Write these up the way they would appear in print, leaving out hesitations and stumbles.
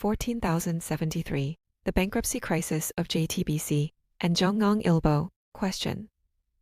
14,073. The Bankruptcy Crisis of JTBC and JoongAng Ilbo. Question.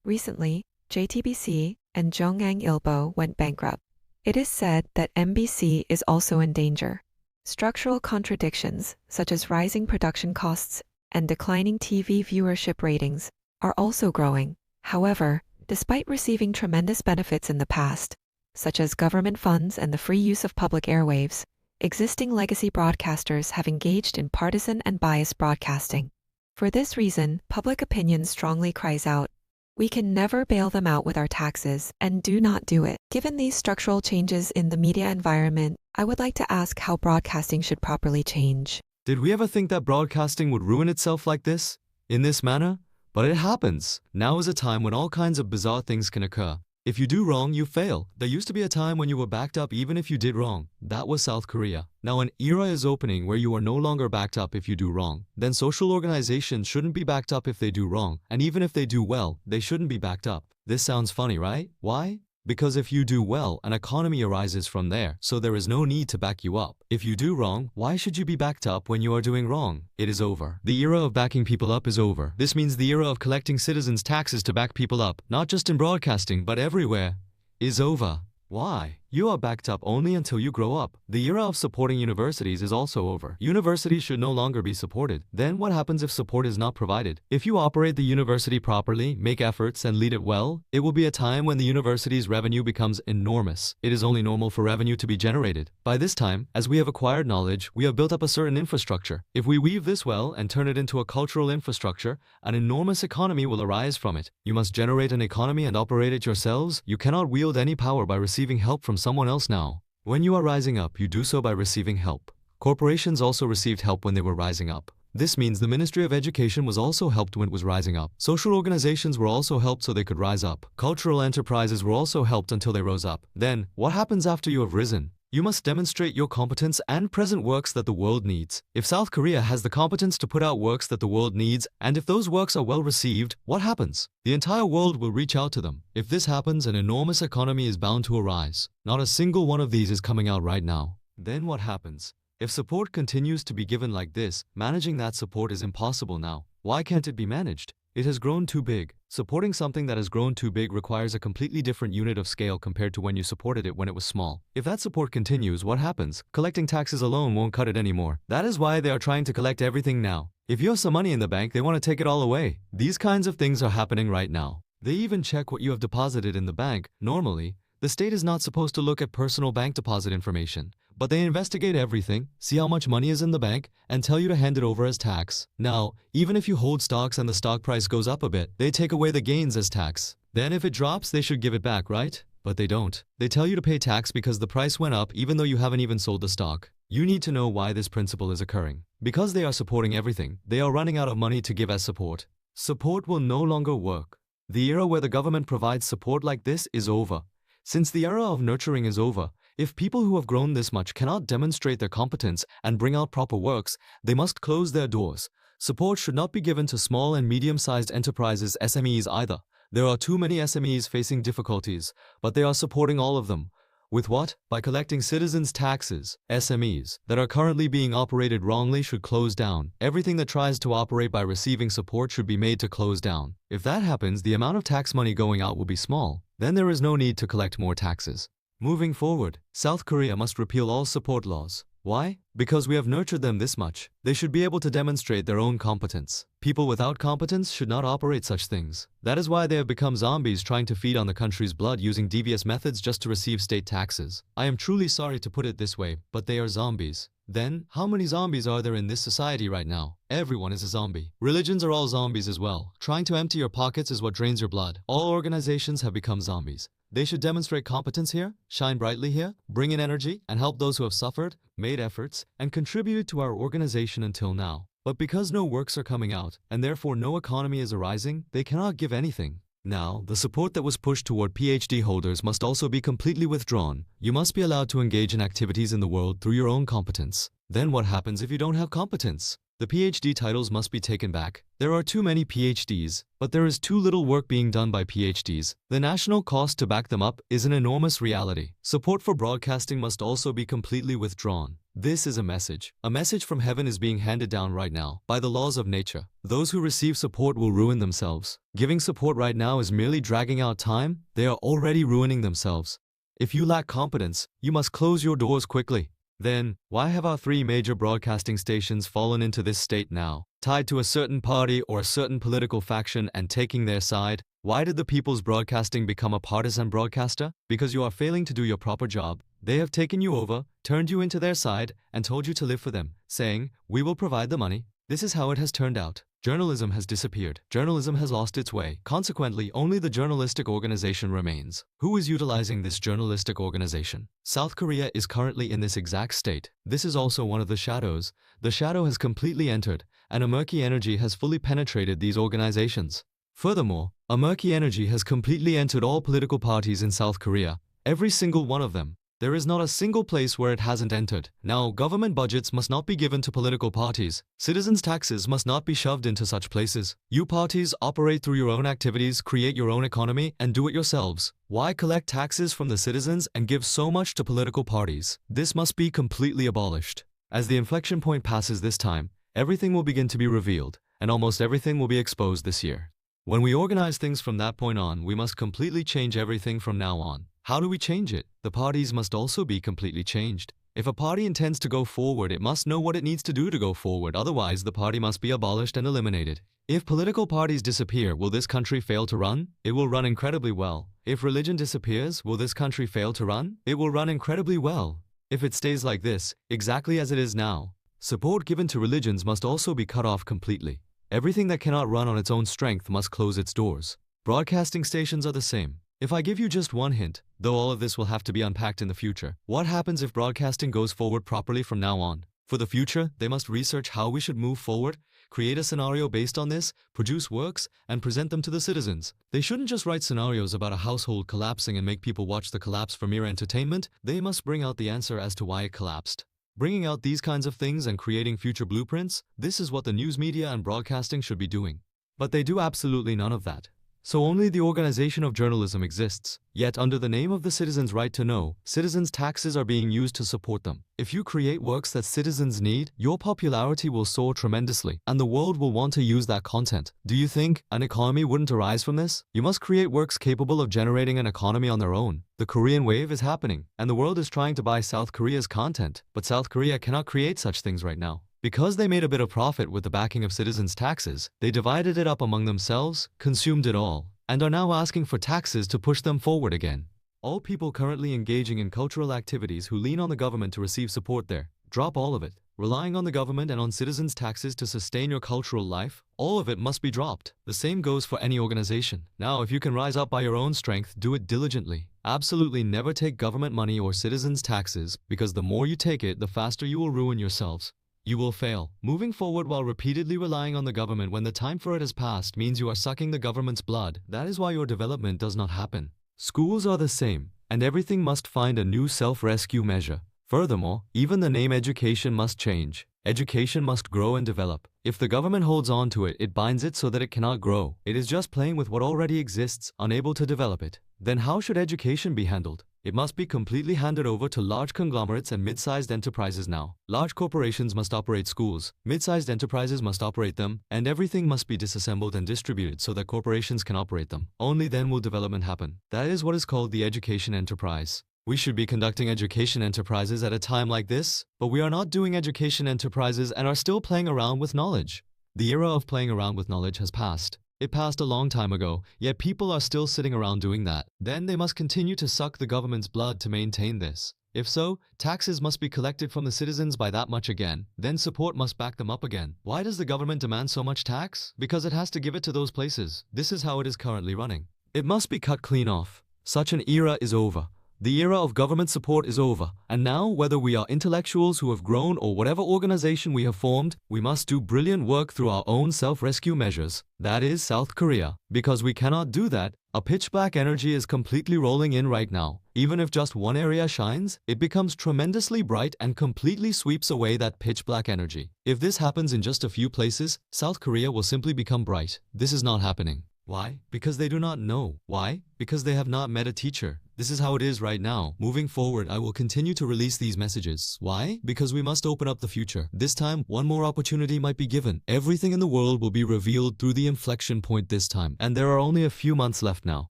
Recently, JTBC and JoongAng Ilbo went bankrupt. It is said that MBC is also in danger. Structural contradictions, such as rising production costs and declining TV viewership ratings, are also growing. However, despite receiving tremendous benefits in the past, such as government funds and the free use of public airwaves, existing legacy broadcasters have engaged in partisan and biased broadcasting. For this reason, public opinion strongly cries out, "We can never bail them out with our taxes, and do not do it." Given these structural changes in the media environment, I would like to ask how broadcasting should properly change. Did we ever think that broadcasting would ruin itself like this? In this manner? But it happens. Now is a time when all kinds of bizarre things can occur. If you do wrong, you fail. There used to be a time when you were backed up even if you did wrong. That was South Korea. Now an era is opening where you are no longer backed up if you do wrong. Then social organizations shouldn't be backed up if they do wrong. And even if they do well, they shouldn't be backed up. This sounds funny, right? Why? Because if you do well, an economy arises from there, so there is no need to back you up. If you do wrong, why should you be backed up when you are doing wrong? It is over. The era of backing people up is over. This means the era of collecting citizens' taxes to back people up, not just in broadcasting but everywhere, is over. Why? You are backed up only until you grow up. The era of supporting universities is also over. Universities should no longer be supported. Then what happens if support is not provided? If you operate the university properly, make efforts, and lead it well, it will be a time when the university's revenue becomes enormous. It is only normal for revenue to be generated. By this time, as we have acquired knowledge, we have built up a certain infrastructure. If we weave this well and turn it into a cultural infrastructure, an enormous economy will arise from it. You must generate an economy and operate it yourselves. You cannot wield any power by receiving help from someone else now. When you are rising up, you do so by receiving help. Corporations also received help when they were rising up. This means the Ministry of Education was also helped when it was rising up. Social organizations were also helped so they could rise up. Cultural enterprises were also helped until they rose up. Then, what happens after you have risen? You must demonstrate your competence and present works that the world needs. If South Korea has the competence to put out works that the world needs, and if those works are well received, what happens? The entire world will reach out to them. If this happens, an enormous economy is bound to arise. Not a single one of these is coming out right now. Then what happens? If support continues to be given like this, managing that support is impossible now. Why can't it be managed? It has grown too big. Supporting something that has grown too big requires a completely different unit of scale compared to when you supported it when it was small. If that support continues, what happens? Collecting taxes alone won't cut it anymore. That is why they are trying to collect everything now. If you have some money in the bank, they want to take it all away. These kinds of things are happening right now. They even check what you have deposited in the bank. Normally, the state is not supposed to look at personal bank deposit information. But they investigate everything, see how much money is in the bank, and tell you to hand it over as tax. Now, even if you hold stocks and the stock price goes up a bit, they take away the gains as tax. Then if it drops, they should give it back, right? But they don't. They tell you to pay tax because the price went up even though you haven't even sold the stock. You need to know why this principle is occurring. Because they are supporting everything, they are running out of money to give as support. Support will no longer work. The era where the government provides support like this is over. Since the era of nurturing is over, if people who have grown this much cannot demonstrate their competence and bring out proper works, they must close their doors. Support should not be given to small and medium-sized enterprises, SMEs either. There are too many SMEs facing difficulties, but they are supporting all of them. With what? By collecting citizens' taxes. SMEs that are currently being operated wrongly should close down. Everything that tries to operate by receiving support should be made to close down. If that happens, the amount of tax money going out will be small. Then there is no need to collect more taxes. Moving forward, South Korea must repeal all support laws. Why? Because we have nurtured them this much. They should be able to demonstrate their own competence. People without competence should not operate such things. That is why they have become zombies trying to feed on the country's blood using devious methods just to receive state taxes. I am truly sorry to put it this way, but they are zombies. Then, how many zombies are there in this society right now? Everyone is a zombie. Religions are all zombies as well. Trying to empty your pockets is what drains your blood. All organizations have become zombies. They should demonstrate competence here, shine brightly here, bring in energy, and help those who have suffered, made efforts, and contributed to our organization until now. But because no works are coming out, and therefore no economy is arising, they cannot give anything. Now, the support that was pushed toward PhD holders must also be completely withdrawn. You must be allowed to engage in activities in the world through your own competence. Then what happens if you don't have competence? The PhD titles must be taken back. There are too many PhDs, but there is too little work being done by PhDs. The national cost to back them up is an enormous reality. Support for broadcasting must also be completely withdrawn. This is a message. A message from heaven is being handed down right now by the laws of nature. Those who receive support will ruin themselves. Giving support right now is merely dragging out time. They are already ruining themselves. If you lack competence, you must close your doors quickly. Then, why have our 3 major broadcasting stations fallen into this state now? Tied to a certain party or a certain political faction and taking their side? Why did the People's Broadcasting become a partisan broadcaster? Because you are failing to do your proper job. They have taken you over, turned you into their side, and told you to live for them, saying, "We will provide the money." This is how it has turned out. Journalism has disappeared. Journalism has lost its way. Consequently, only the journalistic organization remains. Who is utilizing this journalistic organization? South Korea is currently in this exact state. This is also one of the shadows. The shadow has completely entered, and a murky energy has fully penetrated these organizations. Furthermore, a murky energy has completely entered all political parties in South Korea. Every single one of them. There is not a single place where it hasn't entered. Now, government budgets must not be given to political parties. Citizens' taxes must not be shoved into such places. You parties operate through your own activities, create your own economy, and do it yourselves. Why collect taxes from the citizens and give so much to political parties? This must be completely abolished. As the inflection point passes this time, everything will begin to be revealed, and almost everything will be exposed this year. When we organize things from that point on, we must completely change everything from now on. How do we change it? The parties must also be completely changed. If a party intends to go forward, it must know what it needs to do to go forward. Otherwise, the party must be abolished and eliminated. If political parties disappear, will this country fail to run? It will run incredibly well. If religion disappears, will this country fail to run? It will run incredibly well. If it stays like this, exactly as it is now, support given to religions must also be cut off completely. Everything that cannot run on its own strength must close its doors. Broadcasting stations are the same. If I give you just one hint, though all of this will have to be unpacked in the future, what happens if broadcasting goes forward properly from now on? For the future, they must research how we should move forward, create a scenario based on this, produce works, and present them to the citizens. They shouldn't just write scenarios about a household collapsing and make people watch the collapse for mere entertainment. They must bring out the answer as to why it collapsed. Bringing out these kinds of things and creating future blueprints, this is what the news media and broadcasting should be doing. But they do absolutely none of that. So only the organization of journalism exists. Yet under the name of the citizens' right to know, citizens' taxes are being used to support them. If you create works that citizens need, your popularity will soar tremendously, and the world will want to use that content. Do you think an economy wouldn't arise from this? You must create works capable of generating an economy on their own. The Korean wave is happening, and the world is trying to buy South Korea's content, but South Korea cannot create such things right now. Because they made a bit of profit with the backing of citizens' taxes, they divided it up among themselves, consumed it all, and are now asking for taxes to push them forward again. All people currently engaging in cultural activities who lean on the government to receive support there, drop all of it. Relying on the government and on citizens' taxes to sustain your cultural life, all of it must be dropped. The same goes for any organization. Now, if you can rise up by your own strength, do it diligently. Absolutely never take government money or citizens' taxes, because the more you take it, the faster you will ruin yourselves. You will fail. Moving forward while repeatedly relying on the government when the time for it has passed means you are sucking the government's blood. That is why your development does not happen. Schools are the same, and everything must find a new self-rescue measure. Furthermore, even the name education must change. Education must grow and develop. If the government holds on to it, it binds it so that it cannot grow. It is just playing with what already exists, unable to develop it. Then how should education be handled? It must be completely handed over to large conglomerates and mid-sized enterprises now. Large corporations must operate schools, mid-sized enterprises must operate them, and everything must be disassembled and distributed so that corporations can operate them. Only then will development happen. That is what is called the education enterprise. We should be conducting education enterprises at a time like this, but we are not doing education enterprises and are still playing around with knowledge. The era of playing around with knowledge has passed. It passed a long time ago, yet people are still sitting around doing that. Then they must continue to suck the government's blood to maintain this. If so, taxes must be collected from the citizens by that much again. Then support must back them up again. Why does the government demand so much tax? Because it has to give it to those places. This is how it is currently running. It must be cut clean off. Such an era is over. The era of government support is over, and now, whether we are intellectuals who have grown or whatever organization we have formed, we must do brilliant work through our own self-rescue measures. That is South Korea. Because we cannot do that, a pitch-black energy is completely rolling in right now. Even if just one area shines, it becomes tremendously bright and completely sweeps away that pitch-black energy. If this happens in just a few places, South Korea will simply become bright. This is not happening. Why? Because they do not know. Why? Because they have not met a teacher. This is how it is right now. Moving forward, I will continue to release these messages. Why? Because we must open up the future. This time, one more opportunity might be given. Everything in the world will be revealed through the inflection point this time. And there are only a few months left now.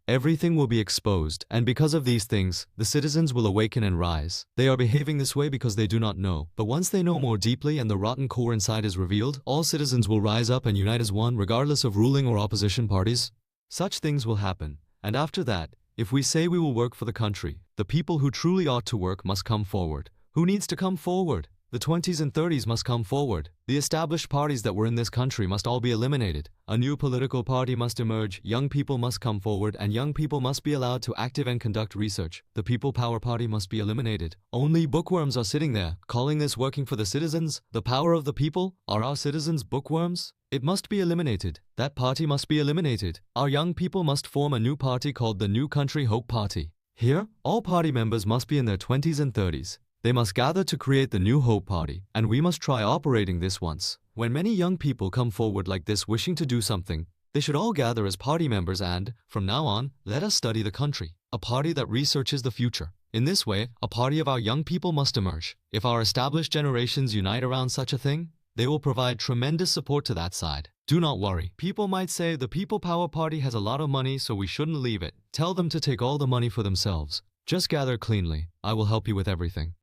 Everything will be exposed. And because of these things, the citizens will awaken and rise. They are behaving this way because they do not know. But once they know more deeply and the rotten core inside is revealed, all citizens will rise up and unite as one, regardless of ruling or opposition parties. Such things will happen. And after that, if we say we will work for the country, the people who truly ought to work must come forward. Who needs to come forward? The 20s and 30s must come forward. The established parties that were in this country must all be eliminated. A new political party must emerge, young people must come forward, and young people must be allowed to active and conduct research. The People Power Party must be eliminated. Only bookworms are sitting there, calling this working for the citizens. The power of the people? Are our citizens bookworms? It must be eliminated. That party must be eliminated. Our young people must form a new party called the New Country Hope Party. Here, all party members must be in their 20s and 30s. They must gather to create the New Hope Party, and we must try operating this once. When many young people come forward like this wishing to do something, they should all gather as party members and, from now on, let us study the country. A party that researches the future. In this way, a party of our young people must emerge. If our established generations unite around such a thing, they will provide tremendous support to that side. Do not worry. People might say the People Power Party has a lot of money, so we shouldn't leave it. Tell them to take all the money for themselves. Just gather cleanly. I will help you with everything.